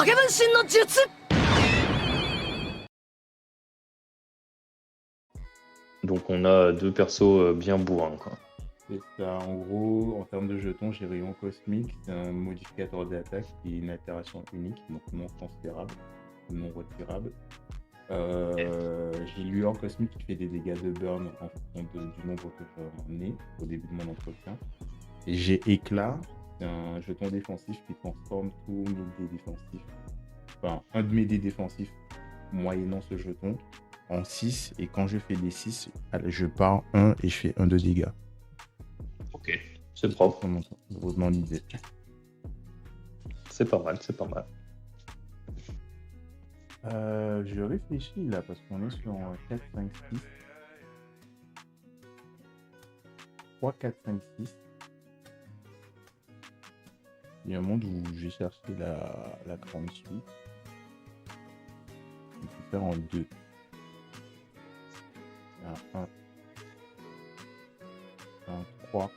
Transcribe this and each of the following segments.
影分身の術。 Donc on a deux persos bien bourrins, quoi. C'est ça, en gros, en termes de jetons, j'ai Rayon Cosmique, c'est un modificateur d'attaque qui est une altération unique, donc non transférable, non retirable. J'ai Lueur Cosmique qui fait des dégâts de burn en fonction du nombre que j'en ai au début de mon entretien. Et j'ai Éclat, c'est un jeton défensif qui transforme tous mes dés défensifs, enfin un de mes dés défensifs moyennant ce jeton en 6, et quand je fais des 6, je pars 1 et je fais 1 de dégâts. Ok, c'est propre. Dans l'idée. C'est pas mal, c'est pas mal. Je réfléchis là parce qu'on est sur 4, 5, 6. 3, 4, 5, 6. Il y a un monde où j'ai cherché la grande suite. On peut faire en 2. Un 3.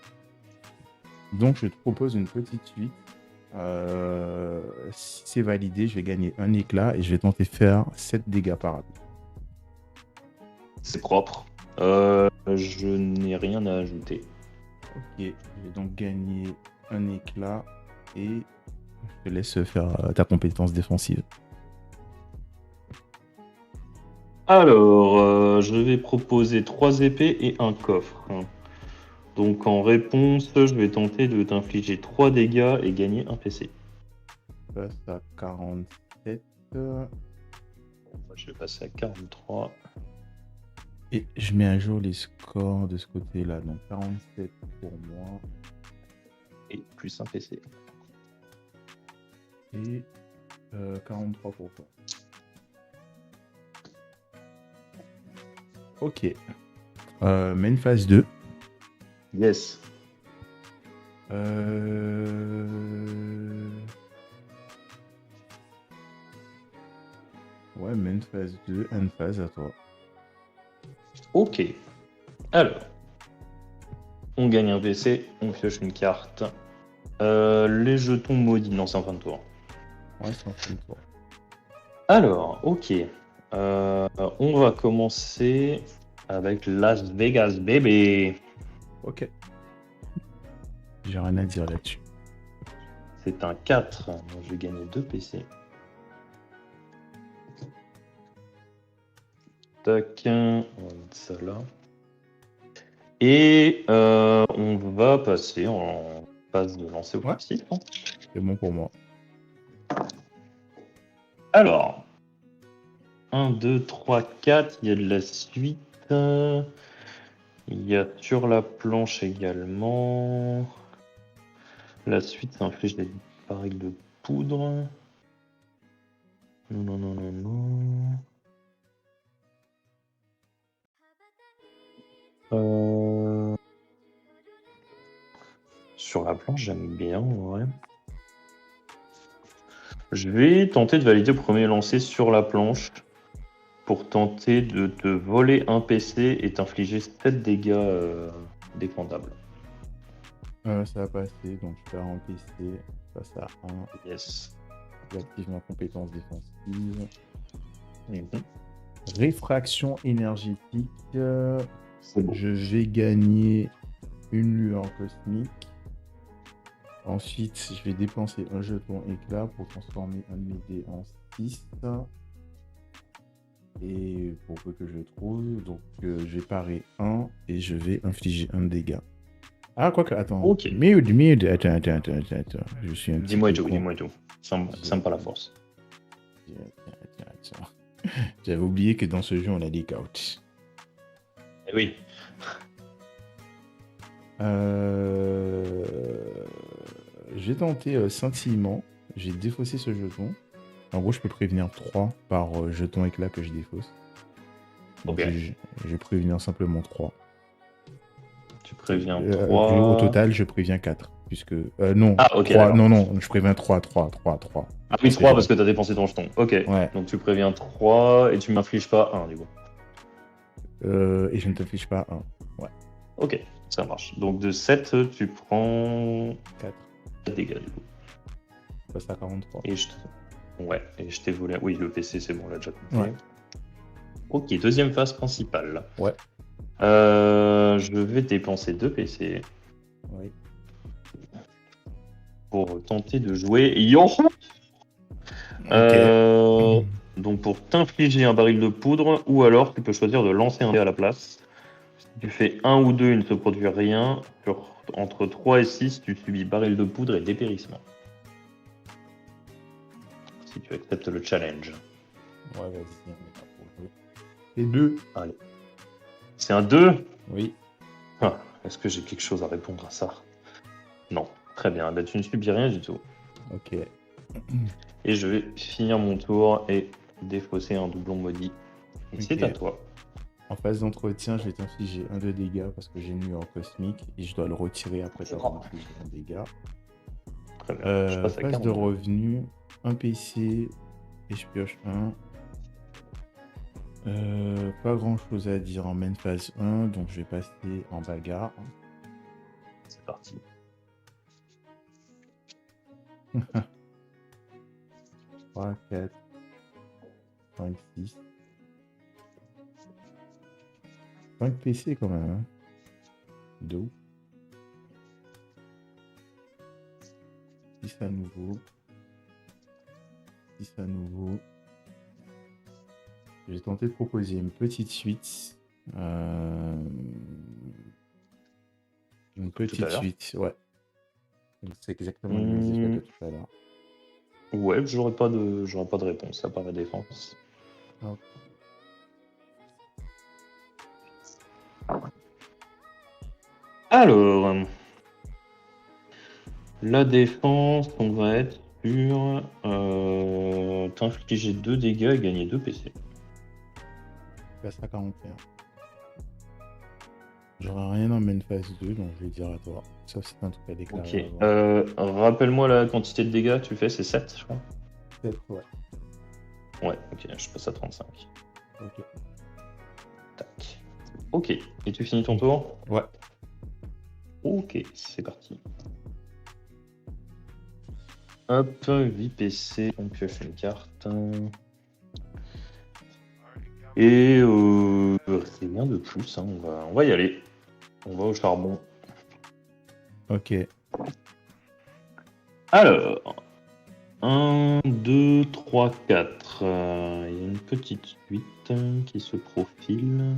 Donc je te propose une petite suite. Si c'est validé, je vais gagner un éclat et je vais tenter de faire 7 dégâts par attaque. C'est propre. Je n'ai rien à ajouter. Ok, je vais donc gagner un éclat et je te laisse faire ta compétence défensive. Alors, je vais proposer 3 épées et un coffre. Donc en réponse, je vais tenter de t'infliger 3 dégâts et gagner un PC. Je passe à 47. Moi, je vais passer à 43. Et je mets à jour les scores de ce côté-là. Donc 47 pour moi. Et plus un PC. Et 43 pour toi. Ok. Main phase 2. Yes. Ouais, main phase 2, end phase à toi. Ok. Alors, on gagne un PC, on pioche une carte. Les jetons maudits, non, c'est en fin de tour. Ouais, c'est en fin de tour. Alors, ok. On va commencer avec Las Vegas, bébé. Ok. J'ai rien à dire là-dessus. C'est un 4. Donc, je vais gagner 2 PC. Tac. On va mettre ça là. Et on va passer en phase de lancer offensif. Ouais. C'est bon pour moi. Alors, 1, 2, 3, 4, il y a de la suite. Il y a sur la planche également. La suite, ça inflige des barils de poudre. Non, non, non, non, non. Sur la planche, j'aime bien, ouais. Je vais tenter de valider le premier lancer sur la planche pour tenter de te voler un PC et t'infliger 7 dégâts défendables. Ça va passer, donc je perds un PC, je passe à 1. Yes. J'active ma compétence défensive. Mhm. Réfraction énergétique. C'est bon. Je vais gagner une lueur cosmique. Ensuite, je vais dépenser un jeton éclat pour transformer un de mes dés en 6. Et pour peu que je trouve, donc je vais parer 1 et je vais infliger un dégât. Ah, quoique, attends. Ok. Merde, attends. Je suis un petit Dis-moi peu tout, con. dis-moi tout. Ça me pas la force. Attends. J'avais oublié que dans ce jeu, on a des couches. Eh oui. J'ai tenté scintillement. J'ai défaussé ce jeton. En gros, je peux prévenir 3 par jeton éclat que je défausse. Donc, Ok. je vais prévenir simplement 3. Tu préviens 3. Au total, je préviens 4. Puisque. Non, Ah, ok, 3. d'accord. Non, je préviens 3. Ah oui, 3 parce que t'as dépensé ton jeton. Ok. Ouais. Donc tu préviens 3 et tu m'infliges pas 1 du coup. Et je ne t'affiche pas 1. Ouais. Ok, ça marche. Donc de 7, tu prends 4. 4 dégâts du coup. Je passe à 43. Et je te... Ouais, et je t'ai volé. Oui, le PC, c'est bon, on l'a déjà compté. Ouais. Ok, deuxième phase principale. Ouais. Je vais dépenser 2 PC Oui. pour tenter de jouer Yo. Ok. Donc pour t'infliger un baril de poudre, ou alors tu peux choisir de lancer un dé à la place. Si tu fais 1 ou 2, il ne se produit rien. Entre 3 et 6, tu subis baril de poudre et dépérissement. Si tu acceptes le challenge. Ouais, vas-y, on est là pour jouer. Et 2. Allez. C'est un 2. Oui. Ah, est-ce que j'ai quelque chose à répondre à ça? Non. Très bien, bah, tu ne subis rien du tout. Ok. Et je vais finir mon tour et défausser un doublon maudit. Et c'est Ok. à toi. En phase d'entretien, je vais t'infliger 1 de dégâts parce que j'ai nu en cosmique et je dois le retirer après t'avoir infligé un dégât. Très bien. Je passe à Phase de 42. revenu, un PC et je pioche 1. Pas grand chose à dire en main phase 1, donc je vais passer en bagarre. C'est parti. 3, 4, 5, 6. 5 PC quand même. Hein. 2. 6 à nouveau. 6 à nouveau. Je vais tenter de proposer une petite suite. Une petite suite, ouais. C'est exactement les mêmes effets que tout à l'heure. Ouais, j'aurais pas de réponse à part la défense. Hop. Alors, la défense, on va être sur t'infliger 2 dégâts et gagner 2 PC. Je passe à 41. J'aurai rien en main phase 2, donc je vais dire à toi. Sauf si t'as un truc à déclarer. Ok. Rappelle-moi la quantité de dégâts que tu fais, c'est 7, je crois. 7, ouais. Ouais, ok, je passe à 35. Ok. Tac. Ok, et tu finis ton tour? Ouais. Ok, c'est parti. Hop, 8 PC, on pioche une carte. Et rien de plus, hein. On va y aller. On va au charbon. Ok. Alors, 1, 2, 3, 4. Il y a une petite suite qui se profile.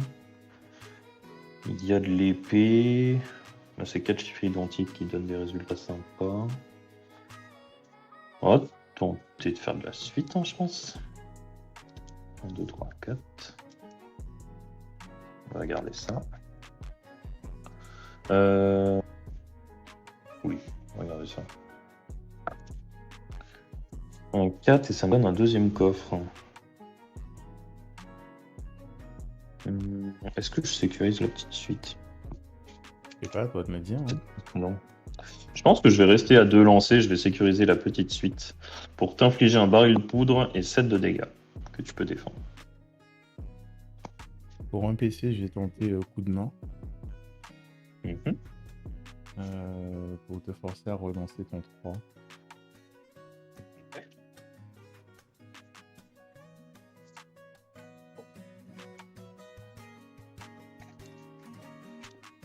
Il y a de l'épée. C'est 4 chiffres identiques qui donnent des résultats sympas. On va tenter de faire de la suite, hein, je pense. 1, 2, 3, 4. On va garder ça. Oui, on va garder ça. En 4 et ça me donne un deuxième coffre. Est-ce que je sécurise la petite suite? Je sais pas, toi de me dire. Hein. Non. Je pense que je vais rester à 2 lancers, je vais sécuriser la petite suite pour t'infliger un baril de poudre et 7 de dégâts que tu peux défendre. Pour un PC, je vais tenter coup de main. Pour te forcer à relancer ton 3.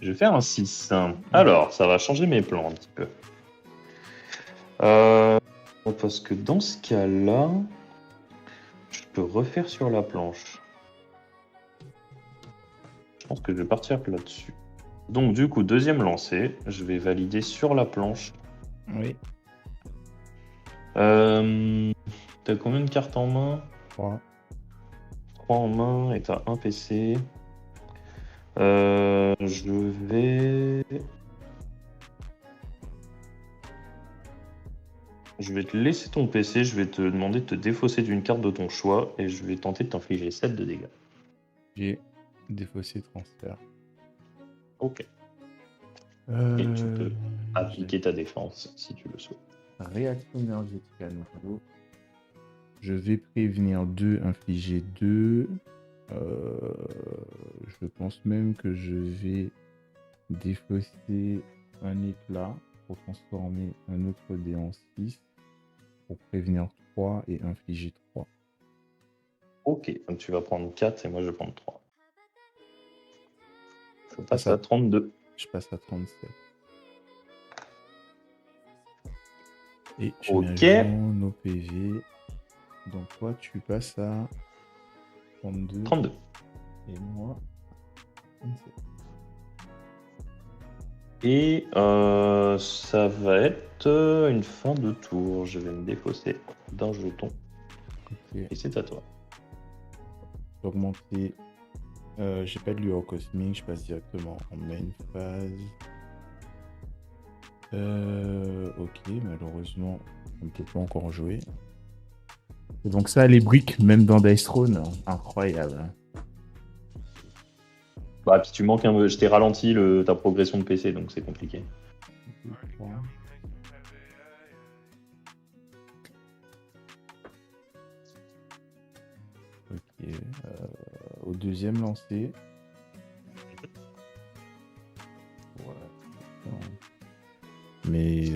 Je vais faire un 6. Alors, ça va changer mes plans un petit peu. Parce que dans ce cas-là, je peux refaire sur la planche. Je pense que je vais partir là-dessus. Donc du coup, deuxième lancé, je vais valider sur la planche. Oui. T'as combien de cartes en main? 3. 3 en main et t'as un PC. Je vais te laisser ton PC, je vais te demander de te défausser d'une carte de ton choix et je vais tenter de t'infliger 7 de dégâts. J'ai défaussé transfert. Ok. Et tu peux appliquer ta défense si tu le souhaites. Réaction énergétique à nouveau. Je vais prévenir 2, infliger 2. Je pense même que je vais défausser un éclat pour transformer un autre dé en 6 pour prévenir 3 et infliger 3. Ok, donc tu vas prendre 4 et moi je vais prendre 3. Je passe ça. à 32. Je passe à 37. Et je Ok. mets à jour nos PV. Donc toi, tu passes à 32 32. et moi 27. Et ça va être une fin de tour. Je vais me défausser d'un jeton. Ok. Et c'est à toi. Augmenter. J'ai pas de lueur cosmique, je passe directement en main phase. Ok, malheureusement, on ne peut pas encore jouer. Et donc ça, les briques, même dans Dice Throne, incroyable. Bah, puis tu manques un. Je t'ai ralenti ta progression de PC, donc c'est compliqué. Ok. Au deuxième lancer. Ouais. Mais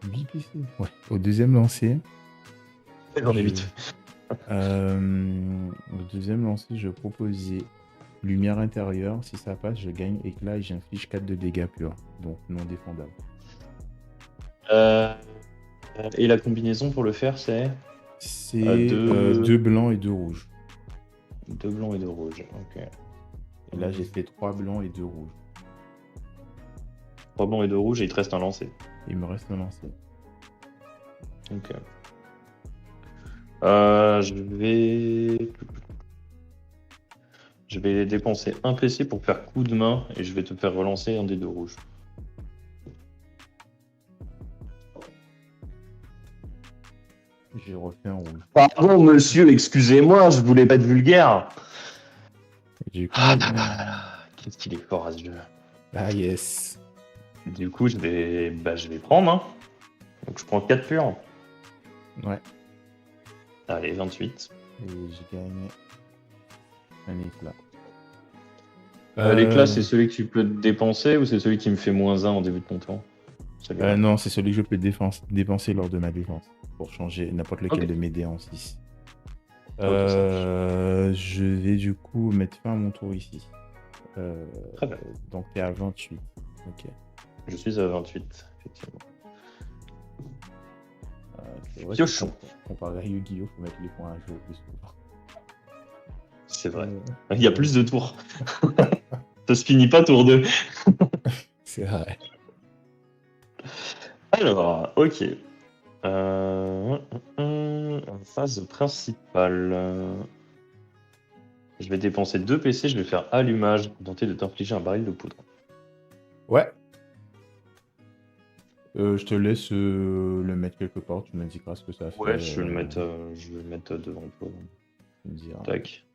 8 PC. Ouais. Au deuxième lancer. J'en ai 8. Au deuxième lancer, je proposais lumière intérieure. Si ça passe, je gagne éclat et j'inflige 4 de dégâts purs. Donc non défendable. Et la combinaison pour le faire, c'est C'est 2 blancs et 2 rouges. 2 blancs et 2 rouges. Ok. Et là, j'ai fait 3 blancs et 2 rouges. 3 blancs et 2 rouges et il te reste un lancer. Il me reste un lancer. Ok. Je vais dépenser un PC pour faire coup de main et je vais te faire relancer un des 2 rouges. J'ai refait un rouge. Pardon, monsieur, excusez-moi, je voulais pas être vulgaire. Qu'est-ce qu'il est fort à ce jeu. Ah yes. Du coup, je vais prendre. Hein. Donc, je prends 4 purs. Ouais. Allez, 28. Et je gagne un éclat. L'éclat, c'est celui que tu peux dépenser ou c'est celui qui me fait -1 en début de ton tour? Non, c'est celui que je peux dépenser lors de ma défense pour changer n'importe lequel de mes dés en 6. Je vais du coup mettre fin à mon tour ici. Très bien. Donc tu es à 28. Ok. Je suis à 28, effectivement. Ouais, Piochon. Comparé à Yu-Gi-Oh, faut mettre les points à jouer plus souvent. C'est vrai. Il y a plus de tours. Ça se finit pas tour 2. C'est vrai. Alors, ok. Phase principale. Je vais dépenser 2 PC, je vais faire allumage pour tenter de t'infliger un baril de poudre. Ouais. Je te laisse le mettre quelque part, tu m'indiqueras ce que ça fait. Ouais, je vais le mettre devant toi. Tu me diras. Tac.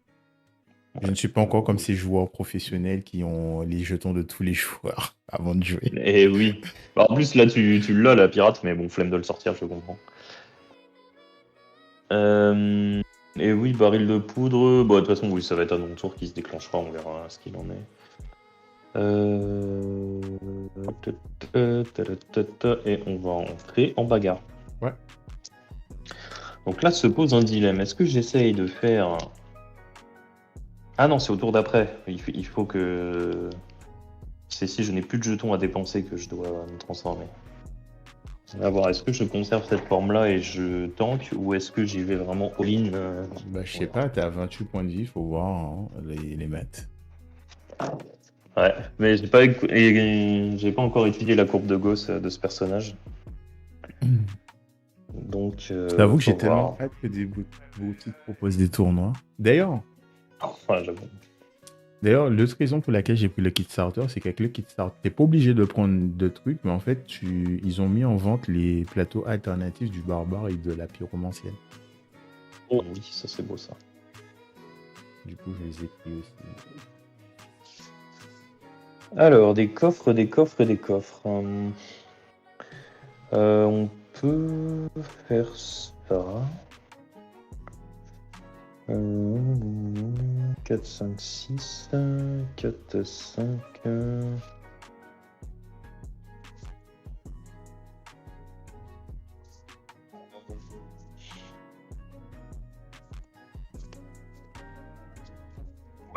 Je ne suis pas encore comme ces joueurs professionnels qui ont les jetons de tous les joueurs avant de jouer. Et oui. Bah, en plus, là, tu l'as, la pirate, mais bon, flemme de le sortir, je comprends. Et oui, baril de poudre. Bon, de toute façon, oui, ça va être à mon tour qui se déclenchera, on verra ce qu'il en est. Et on va entrer en bagarre. Ouais. Donc là se pose un dilemme. Est-ce que j'essaye de faire... Ah non, c'est au tour d'après. Il faut que... C'est si je n'ai plus de jetons à dépenser que je dois me transformer. On va voir, est-ce que je conserve cette forme-là et je tank, ou est-ce que j'y vais vraiment all-in Bah, je sais pas, t'es à 28 points de vie, faut voir hein, les maths. Ouais, mais j'ai pas encore étudié la courbe de Gauss de ce personnage. Donc, j'avoue que j'ai tellement hâte que des boutiques proposent des tournois. D'ailleurs, l'autre raison pour laquelle j'ai pris le Kickstarter, c'est qu'avec le Kickstarter, t'es pas obligé de prendre de trucs, mais en fait, ils ont mis en vente les plateaux alternatifs du barbare et de la pyromancienne. Oh oui, ça c'est beau ça. Du coup, je les ai pris aussi. Alors, des coffres. On peut faire ça. 4, 5, 6, 4, 5.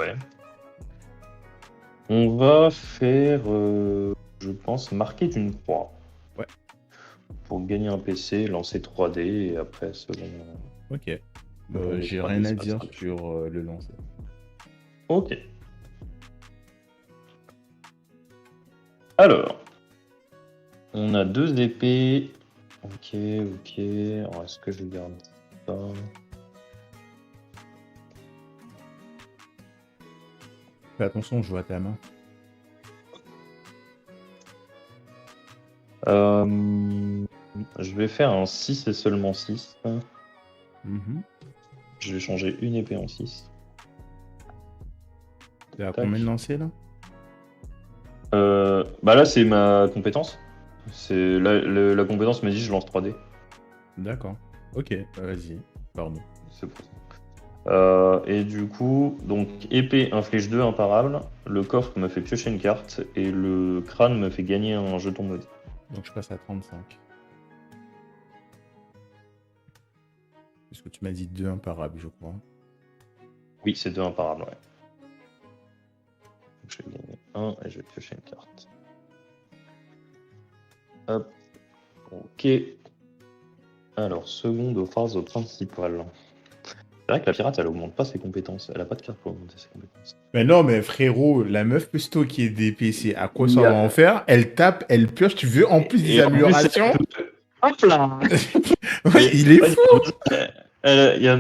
Ouais. On va faire, je pense, marquer d'une croix. Ouais. Pour gagner un PC, lancer 3D et après, selon. Ok. selon les J'ai 3D, rien à ça dire sera le choix. sur le lancer. Ok. Alors, on a 2 épées. Ok. Alors, est-ce que je garde ça? Fais attention, je vois ta main. Je vais faire un 6 et seulement 6. Mhm. Je vais changer une épée en 6. T'es à Tac. combien de lancers là? Bah là, c'est ma compétence. C'est la compétence m'a dit je lance 3D. D'accord. Ok, vas-y. Pardon. C'est pour ça. Et du coup, donc épée inflige 2 imparables, le coffre me fait piocher une carte et le crâne me fait gagner un jeton maudit. Donc je passe à 35. Puisque tu m'as dit 2 imparables, je crois. Oui, c'est 2 imparables, ouais. Donc, je vais gagner 1 et je vais piocher une carte. Hop. Ok. Alors, seconde aux phases principales. C'est vrai que la pirate, elle augmente pas ses compétences. Elle a pas de carte pour augmenter ses compétences. Mais non, mais frérot, la meuf peut stocker des PC. À quoi ça Il y a- va en faire? Elle tape, elle pioche. Tu veux en plus des Et en plus, améliorations? hop là. Ouais, il est Ouais, fou!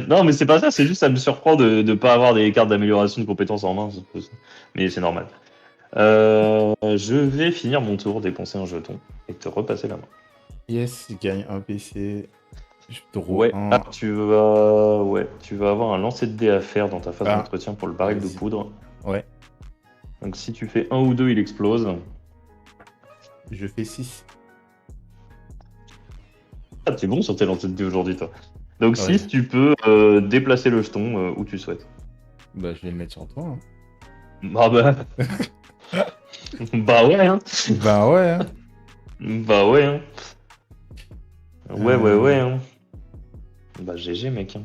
Non, mais c'est pas ça, c'est juste ça me surprend de ne pas avoir des cartes d'amélioration de compétences en main. Mais c'est normal. Je vais finir mon tour, dépenser un jeton et te repasser la main. Yes, il gagne un PC. Je draw Ouais, un. tu vas avoir un lancer de dés à faire dans ta phase Ah, d'entretien pour le baril de vas-y. poudre. Ouais, Donc si tu fais 1 ou 2, il explose. je fais 6. Ah, t'es bon sur tes lancers de dés aujourd'hui, toi. Donc Ouais. 6, tu peux déplacer le jeton où tu souhaites. Bah, je vais le mettre sur toi. Hein. Ah bah... bah ouais, hein. Bah ouais. Hein. Bah ouais, hein. Ouais, Euh, hein. Bah GG, mec. Hein.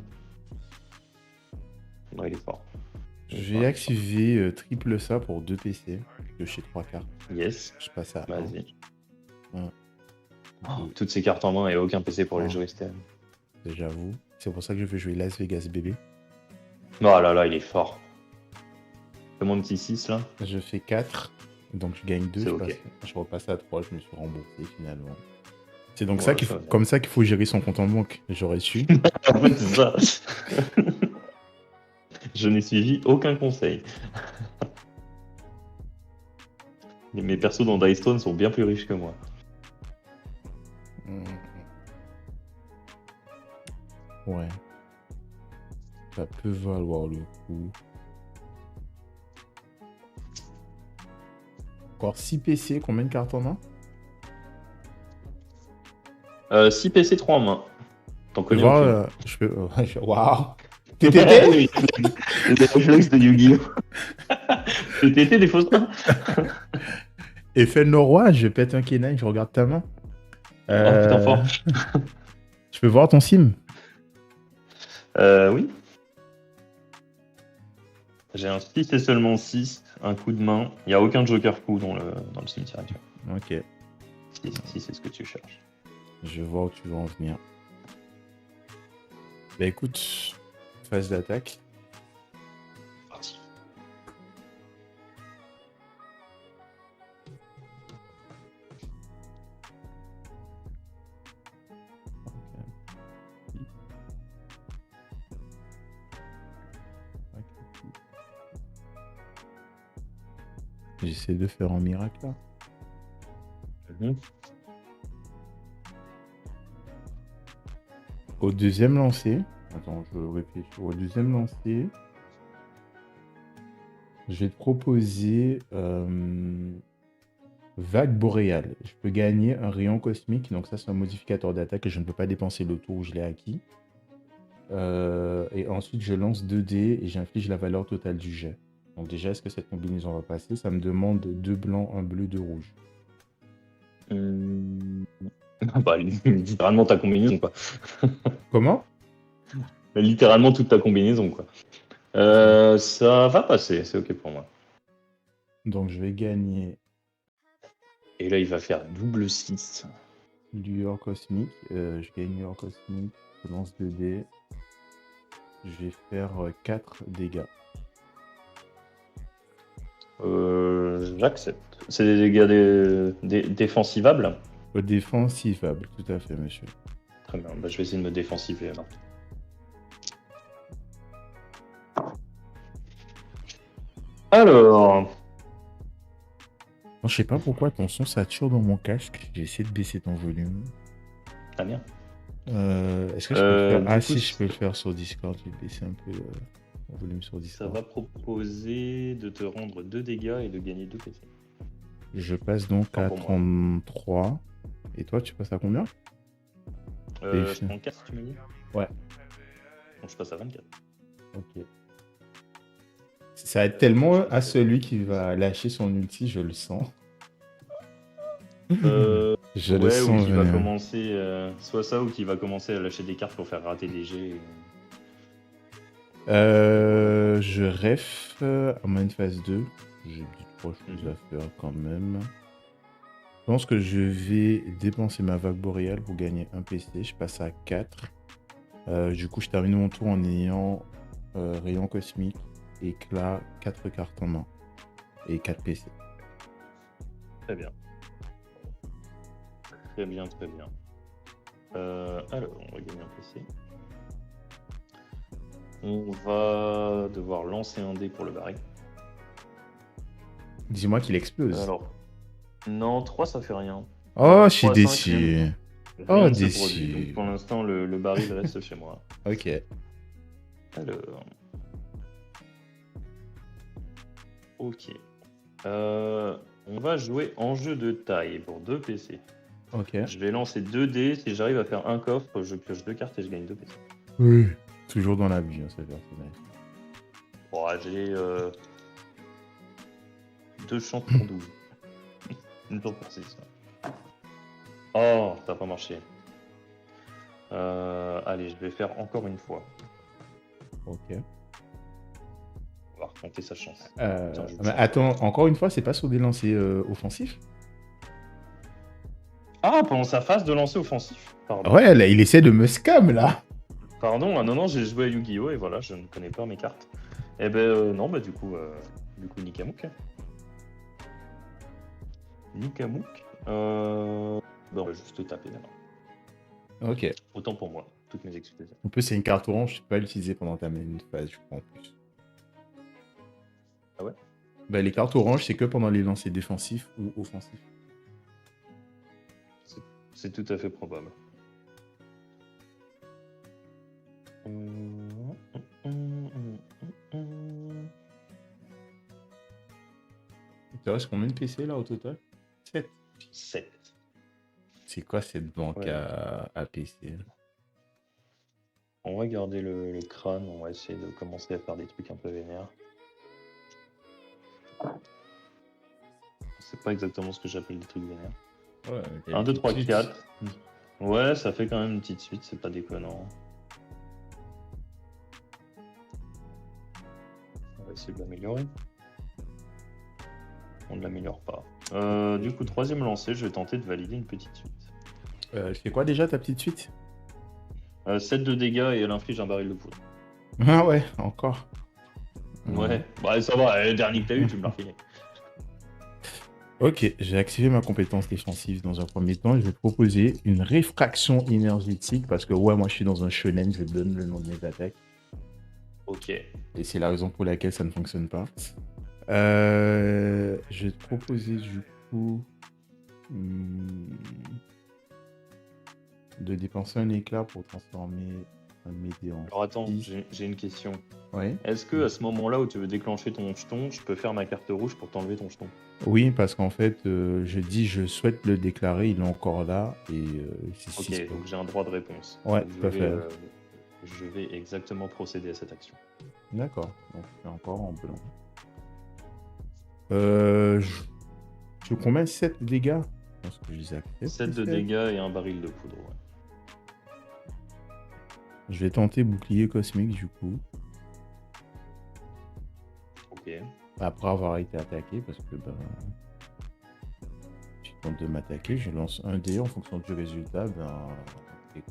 Ouais, il est fort. Je vais activer triple ça pour 2 PC. Piocher 3 cartes. Yes, Je passe à 1. vas-y. Ouais. Oh, toutes ces cartes en main et aucun PC pour les Oh. jouer, c'était... J'avoue. C'est pour ça que je veux jouer Las Vegas bébé. Oh là là, il est fort. Fais-moi un petit 6 là. Je fais 4. Donc je gagne 2. C'est ok. Je repasse à 3. Je me suis remboursé finalement. C'est donc Ouais, ça ça va. comme ça qu'il faut gérer son compte en banque. J'aurais su. Ouais, c'est ça. Je n'ai suivi aucun conseil. Mes persos dans Dice Stone sont bien plus riches que moi. Ouais. Ça peut valoir le coup. Encore 6 PC, combien de cartes en main? 6 PC, 3 en main. T'en Je peux connais voir. aucune. Je peux. Waouh! TTT? Les réflexes de Yu-Gi-Oh! TTT des fausses mains. Effet Norois, je pète un K9, je regarde ta main. Oh putain, fort. Je peux voir ton sim? Oui. J'ai un 6 et seulement 6, un coup de main. Il n'y a aucun joker coup dans le cimetière actuel. Ok. Si c'est ce que tu cherches. Je vois où tu veux en venir. Bah écoute, phase d'attaque. Parti. J'essaie de faire un miracle là. Au deuxième lancer. Attends, je réfléchis. Au deuxième lancer. Je vais te proposer Vague boréale. Je peux gagner un rayon cosmique. Donc ça, c'est un modificateur d'attaque et je ne peux pas dépenser le tour où je l'ai acquis. Et ensuite, je lance 2 dés et j'inflige la valeur totale du jet. Donc déjà, est-ce que cette combinaison va passer? Ça me demande 2 blancs, 1 bleu, 2 rouges. Bah, littéralement ta combinaison, quoi. Comment? Littéralement toute ta combinaison, quoi. Ça va passer, c'est ok pour moi. Donc je vais gagner Et là, il va faire double 6. lueur cosmique. Je gagne lueur cosmique. Je lance 2 dés. Je vais faire 4 dégâts. J'accepte. C'est des dégâts défensivables? Défensivable, tout à fait, monsieur. Très bien, bah, je vais essayer de me défensiver alors. Alors, Je sais pas pourquoi ton son sature dans mon casque. J'ai essayé de baisser ton volume. très bien. Est-ce que je peux le faire? Du Ah coup, si, je peux le faire sur Discord. Je vais baisser un peu mon volume sur ça Discord. va proposer de te rendre 2 dégâts et de gagner 2 PC. Je passe donc Enfin, à pour moi. 33. Et toi, tu passes à combien? Je prends 4, tu m'as dit? Ouais. Donc je passe à 24. Ok. Ça aide tellement à celui qui va lâcher son ulti, je le sens. Je le Ouais, ou sens qui va venir. commencer, soit ça, ou qui va commencer à lâcher des cartes pour faire rater des jets. Je ref à moins de phase 2. J'ai 3 choses à faire quand même. Je pense que je vais dépenser ma vague boréale pour gagner un PC. Je passe à 4. Du coup, je termine mon tour en ayant rayon cosmique, éclat, 4 cartes en main et 4 PC. Très bien. Très bien, très bien. Alors, on va gagner un PC. On va devoir lancer un dé pour le baril. Dis-moi qu'il explose. Alors, non, 3 ça fait rien. Oh, je suis 3 à 5, déçu. rien Oh, ne se déçu. produit. Donc pour l'instant, le baril reste chez moi. Ok. Alors. Ok. On va jouer en jeu de taille pour 2 PC. Ok. Je vais lancer 2 dés. Si j'arrive à faire un coffre, je pioche 2 cartes et je gagne 2 PC. Oui. Toujours dans la vie, hein, ce personnage. Bon, j'ai 2 chances pour 12. Une chance pour 6. Oh, ça n'a pas marché. Allez, je vais faire encore une fois. Ok. On va recompter sa chance. Mais attends, encore une fois, c'est pas sur des lancers offensifs? Ah, pendant sa phase de lancer offensif. Pardon. Ouais, là, il essaie de me scam, là. Pardon, non, j'ai joué à Yu-Gi-Oh! Et voilà, je ne connais pas mes cartes. Eh ben, non, bah du coup, Nikamook. Nikamook. Bah, on va juste taper maintenant. Ok. Autant pour moi, toutes mes excuses. En plus, c'est une carte orange, je peux pas l'utiliser pendant ta main phase, je crois, en plus. Ah ouais? Bah, les cartes oranges, c'est que pendant les lancers défensifs ou offensifs. C'est tout à fait probable. Il te reste combien de PC là au total? 7. 7. C'est quoi cette banque Ouais. à PC? On va garder le crâne, on va essayer de commencer à faire des trucs un peu vénères. C'est pas exactement ce que j'appelle des trucs vénères. Ouais, 1, 2, 3, 4. Ouais, ça fait quand même une petite suite, c'est pas déconnant. On va essayer de l'améliorer. On ne l'améliore pas. Du coup, 3e lancé, je vais tenter de valider une petite suite. C'est quoi déjà ta petite suite? 7 de dégâts et elle inflige un baril de poudre. Ah ouais, encore. Ouais, bah ça va, le dernier que t'as eu, tu me l'as refilé. Ok, j'ai activé ma compétence défensive dans un premier temps. Je vais proposer une réfraction énergétique parce que ouais, moi je suis dans un shonen, je donne le nom de mes attaques. Ok. Et c'est la raison pour laquelle ça ne fonctionne pas. Je vais te proposer du coup de dépenser un éclat pour transformer un de mes dés en... Alors attends, j'ai une question. Ouais. Est-ce que à ce moment-là où tu veux déclencher ton jeton, je peux faire ma carte rouge pour t'enlever ton jeton? Oui, parce qu'en fait, je dis je souhaite le déclarer, il est encore là et c'est Ok, donc j'ai un droit de réponse. Ouais, Donc, tout à fait. Je vais exactement procéder à cette action. D'accord, donc c'est encore en blanc. Je combien 7 dégâts? Je pense que je les accepte. 7 de dégâts et un baril de poudre, ouais. Je vais tenter bouclier cosmique du coup. Ok. Après avoir été attaqué, parce que tu tentes de m'attaquer, je lance un dé en fonction du résultat. Il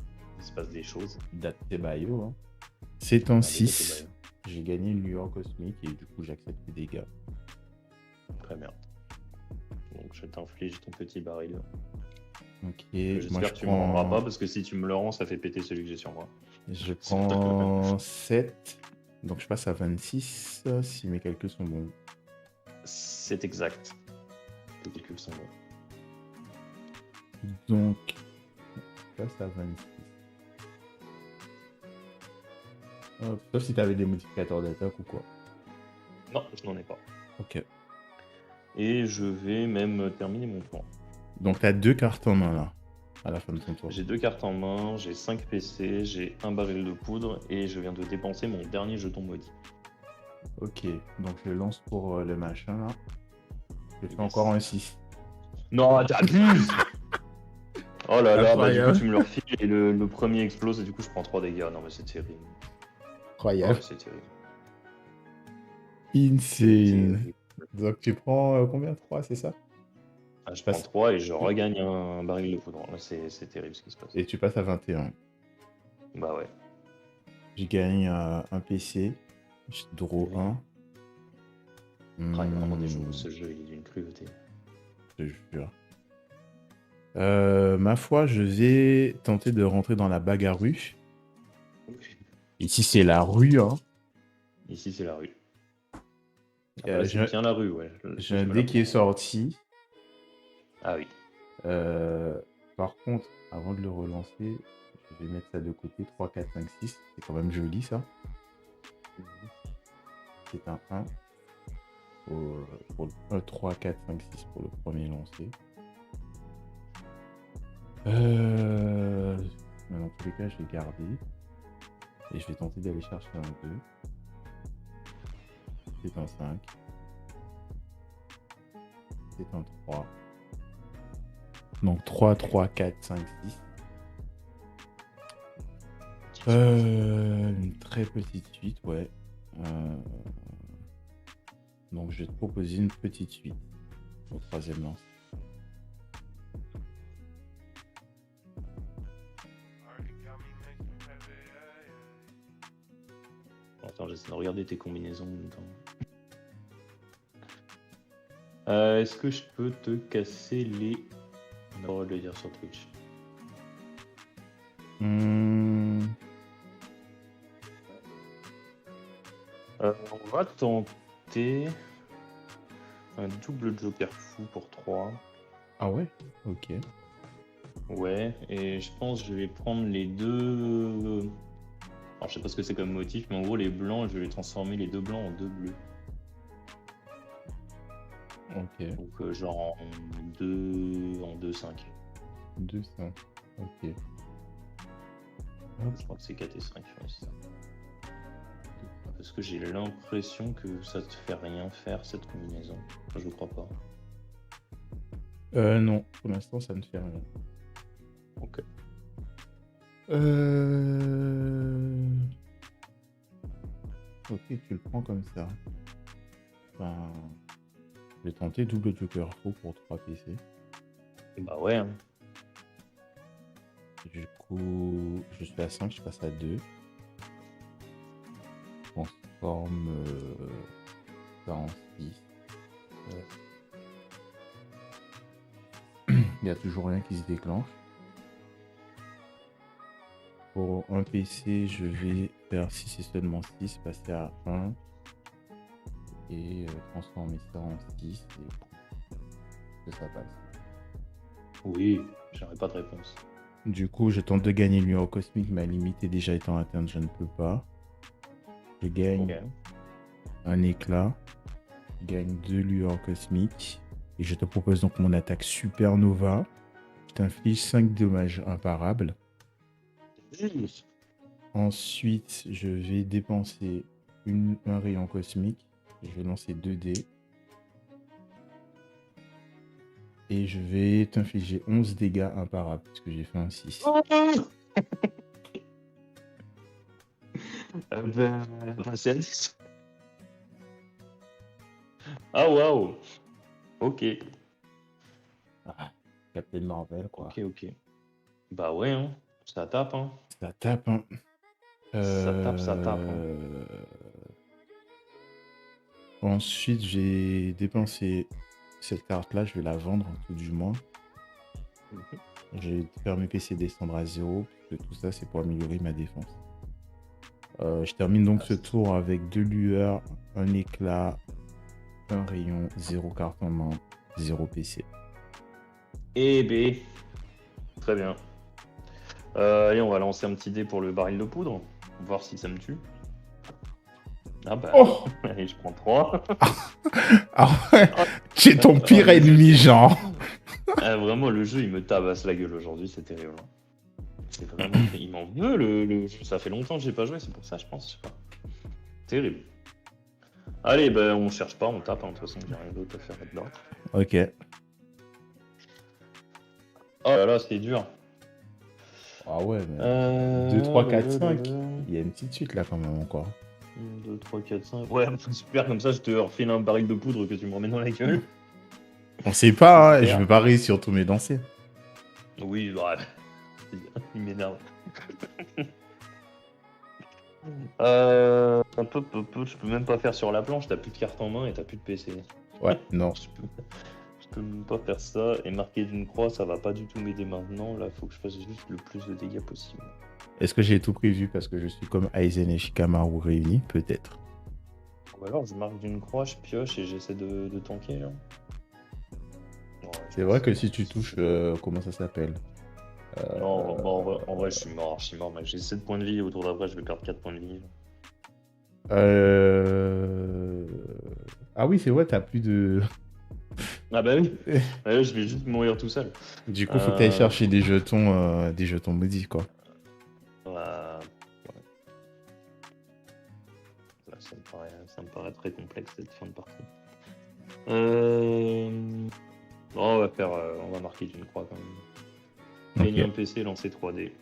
se passe des choses. Date Bayo. Hein. C'est en Ah, 6. J'ai gagné une lueur cosmique et du coup j'accepte les dégâts. Très bien. Donc je t'inflige ton petit baril. Ok. J'espère que tu me rendras pas parce que si tu me le rends, ça fait péter celui que j'ai sur moi. Je prends 7. Donc je passe à 26 si mes calculs sont bons. C'est exact. Tes calculs sont bons. Donc je passe à 26. Sauf si tu avais des modificateurs d'attaque ou quoi. Non, je n'en ai pas. Ok. Et je vais même terminer mon tour. Donc tu as 2 cartes en main là, à la fin de ton tour. J'ai 2 cartes en main, j'ai 5 PC, j'ai un baril de poudre et je viens de dépenser mon dernier jeton maudit. Ok, donc je lance pour le machin là. Je fais encore un 6. Non, t'abuses. Oh là là, bah du coup Incroyable. tu me le refiles et le premier explose et du coup je prends 3 dégâts. Non mais c'est terrible. Incroyable. Oh, c'est terrible. Insane. Donc tu prends combien? 3, c'est ça? Ah, je prends 3 et je regagne un baril de poudre. Là, c'est terrible ce qui se passe. Et tu passes à 21. Bah ouais. Je gagne un PC. Je draw 1. Ah, il y a vraiment des choses. Ce jeu, il est d'une cruauté. Je te jure. Ma foi, je vais tenter de rentrer dans la bagarre rue. Ici, c'est la rue. Hein. Ici, c'est la rue. Ah, bah là, c'est bien la rue, ouais. J'ai un dé qui est sorti. Ah oui. Par contre, avant de le relancer, je vais mettre ça de côté. 3, 4, 5, 6. C'est quand même joli, ça. C'est un 1. Pour 3, 4, 5, 6 pour le premier lancer. Mais dans tous les cas, je vais garder. Et je vais tenter d'aller chercher un 2. C'est un 5. C'est un 3. Donc 3, 3, 4, 5, 6. Une très petite suite, ouais. Donc je vais te proposer une petite suite au troisième lance. Attends, j'essaie de regarder tes combinaisons en même temps. Est-ce que je peux te casser les... On a le droit de le dire sur Twitch. On va tenter un double joker fou pour 3. Ah ouais? Ok. Ouais, et je pense que je vais prendre les deux... Alors je sais pas ce que c'est comme motif, mais en gros les blancs, je vais transformer les deux blancs en deux bleus. Ok. Donc genre en 2, 5. 2, 5. Ok. Je crois que c'est 4 et 5, ouais, c'est ça. Parce que j'ai l'impression que ça te fait rien faire cette combinaison. Enfin, je crois pas. Non, pour l'instant ça ne fait rien. Ok. Ok, tu le prends comme ça. Enfin, je vais tenter double joker faux pour 3 PC. Bah ouais. Hein. Du coup, je suis à 5, je passe à 2. Je transforme ça en 6. Il n'y a toujours rien qui se déclenche. Pour un PC, je vais faire, si c'est seulement 6, passer à 1. Et transformer ça en 6. Et que ça passe. Oui, j'aurais pas de réponse. Du coup, je tente de gagner une lueur cosmique. Ma limite est déjà étant atteinte, je ne peux pas. Je gagne un éclat. Je gagne 2 lueurs cosmiques. Et je te propose donc mon attaque supernova. Je t'inflige 5 dommages imparables. Ensuite, je vais dépenser un rayon cosmique. Je vais lancer 2 dés. Et je vais t'infliger 11 dégâts imparables, parce que j'ai fait un 6. C'est à 10. Ah, waouh. Ok, Ah, Captain Marvel, quoi. ok. Bah ouais, hein. Ça tape, hein. Ça tape, hein. Ça tape, hein. Ensuite, j'ai dépensé cette carte-là, je vais la vendre, tout du moins. Mhm. Je vais faire mes PC descendre à 0, puisque tout ça, c'est pour améliorer ma défense. Je termine donc ce tour avec 2 lueurs, un éclat, un rayon, 0 carte en main, 0 PC. Eh B. Très bien. Allez, on va lancer un petit dé pour le baril de poudre. Voir si ça me tue. Ah bah, Oh allez, je prends 3. Ah ouais, tu es ton pire ennemi, genre. Vraiment, le jeu, il me tabasse la gueule aujourd'hui, c'est terrible. C'est vraiment... Il m'en veut, le jeu. Ça fait longtemps que j'ai pas joué, c'est pour ça, je pense. Je sais pas. Terrible. Allez, ben, on cherche pas, on tape. Hein, de toute façon, j'ai rien d'autre à faire là-dedans. Ok. Oh là là, c'est dur. Ah ouais, mais 2, 3, 4, 5. Il y a une petite suite là quand même encore. 1, 2, 3, 4, 5. Ouais, super, comme ça, je te refile un baril de poudre que tu me remets dans la gueule. On sait pas, hein, Super. je veux pas réussir tous mes lancers. Oui, ouais. Il m'énerve. Je peux même pas faire sur la planche, t'as plus de carte en main et t'as plus de PC. Ouais, non. Je peux même pas faire ça. Et marquer d'une croix, ça va pas du tout m'aider maintenant. Là, faut que je fasse juste le plus de dégâts possible. Est-ce que j'ai tout prévu parce que je suis comme Aizen et Shikamaru réunis? Peut-être. Ou alors, je marque d'une croix, je pioche et j'essaie de tanker, là. Ouais, C'est vrai que si tu touches, comment ça s'appelle? Non, en vrai, je suis mort, mec. J'ai 7 points de vie. Autour d'après, je vais perdre 4 points de vie. Ah oui, c'est vrai, t'as plus de... Ah bah oui. Ouais, je vais juste mourir tout seul. Du coup, faut que t'ailles chercher des jetons maudits, quoi. Ouais. Ça me paraît très complexe cette fin de partie. Bon, on va marquer d'une croix quand même. Gagner un PC, lancer 3D.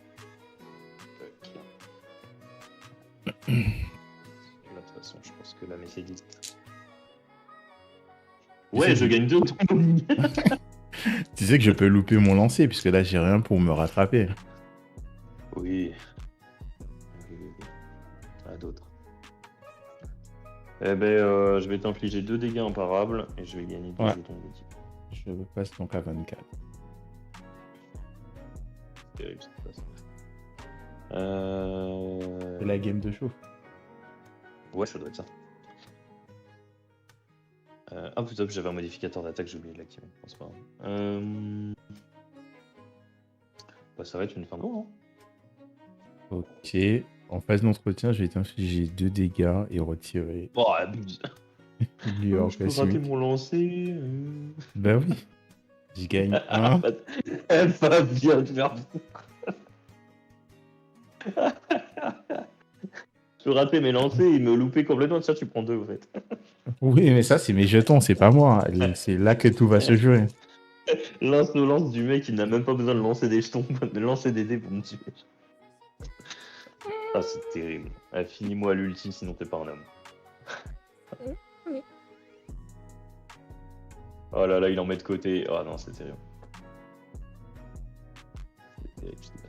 Là, de toute façon, je pense que la Mercedes. Ouais, je gagne 2 tours. Tu sais que je peux louper mon lancer, puisque là, j'ai rien pour me rattraper. Oui. À d'autres. Eh ben, je vais t'infliger 2 dégâts imparables et je vais gagner 2 jetons de type. Je passe donc à 24. C'est terrible cette façon. C'est la game de chauffe. Ouais, ça doit être ça. Ah putain, j'avais un modificateur d'attaque, j'ai oublié de l'activer. Bon, c'est pas grave. Bah, ça va être une fin de tour, hein. Ok. En phase d'entretien, je vais t'infliger 2 dégâts et retirer. Oh, abuse. Je peux rater mon lancer. Bah oui. Je gagne 1. Elle va bien te faire. Je peux rater mes lancers et me louper complètement. Ça, tu prends 2 en fait. Oui, mais ça, c'est mes jetons, c'est pas moi. C'est là que tout va se jouer. L'insolence du mec, il n'a même pas besoin de lancer des jetons, de lancer des dés pour me tuer. Ah, c'est terrible. Finis-moi l'ulti, sinon t'es pas un homme. Oh là là, il en met de côté. Oh non, c'est terrible. C'est terrible, je sais pas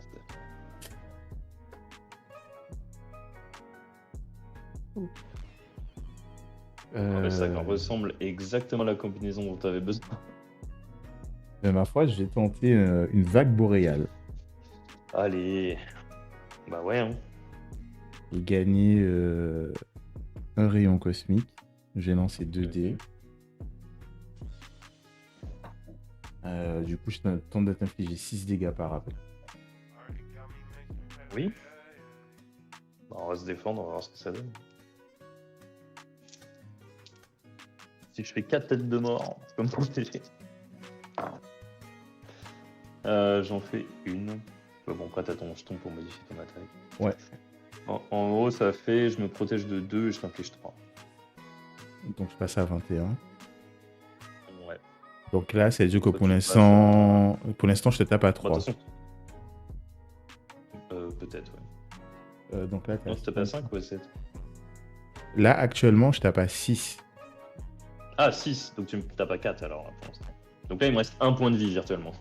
ça ressemble exactement à la combinaison dont tu avais besoin. Mais ma foi, je vais tenter une vague boréale. Allez. Bah ouais, hein. Et gagner un rayon cosmique. J'ai lancé 2 dés. Du coup, je tente de t'infliger 6 dégâts par rappel. Oui. Bah, on va se défendre, on va voir ce que ça donne. Si je fais 4 têtes de mort, je peux me protéger. J'en fais une. Bon, après, t'as ton jeton pour modifier ton attaque. Ouais. En gros, ça fait, je me protège de 2 et je t'inflige 3. Donc, je passe à 21. Ouais. Donc là, c'est du que pour l'instant, je te tape à 3. Peut-être, ouais. Donc là, non, tu tapes à 5 ou à 7? Là, actuellement, je tape à 6. Ah, 6, donc tu me tapes à 4 alors, là, pour l'instant. Donc là, il me reste 1 point de vie virtuellement.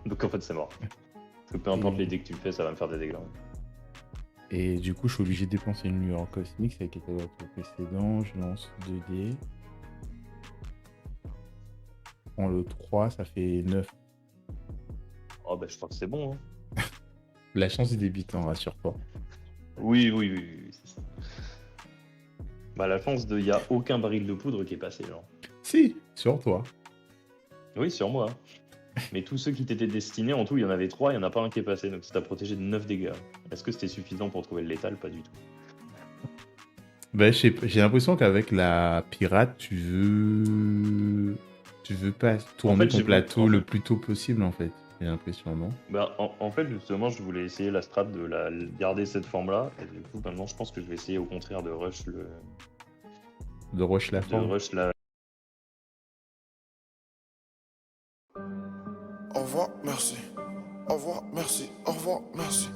Donc en fait, c'est mort. Parce que peu importe les dés que tu me fais, ça va me faire des dégâts. Et du coup, je suis obligé de dépenser une lueur cosmique, c'est qui était le tour précédent. Je lance 2 dés. Je prends le 3, ça fait 9. Oh, bah, je crois que c'est bon. Hein. La chance du débutant, rassure-toi. Oui, oui, oui, oui, c'est ça. Bah, la chance de. Il n'y a aucun baril de poudre qui est passé, genre. Si, sur toi. Oui, sur moi. Mais tous ceux qui t'étaient destinés, en tout, il y en avait 3, il n'y en a pas un qui est passé. Donc ça t'a protégé de 9 dégâts. Est-ce que c'était suffisant pour trouver le létal? Pas du tout. Bah, j'ai l'impression qu'avec la pirate, tu veux pas En tourner fait, ton j'ai pas. plateau le plus tôt possible, en fait. J'ai l'impression, non? Bah, en fait, justement, je voulais essayer la strat de garder cette forme-là. Et du coup, maintenant, je pense que je vais essayer au contraire de rush De rush la de forme. rush la. Au revoir, merci. Au revoir, merci. Au revoir, merci.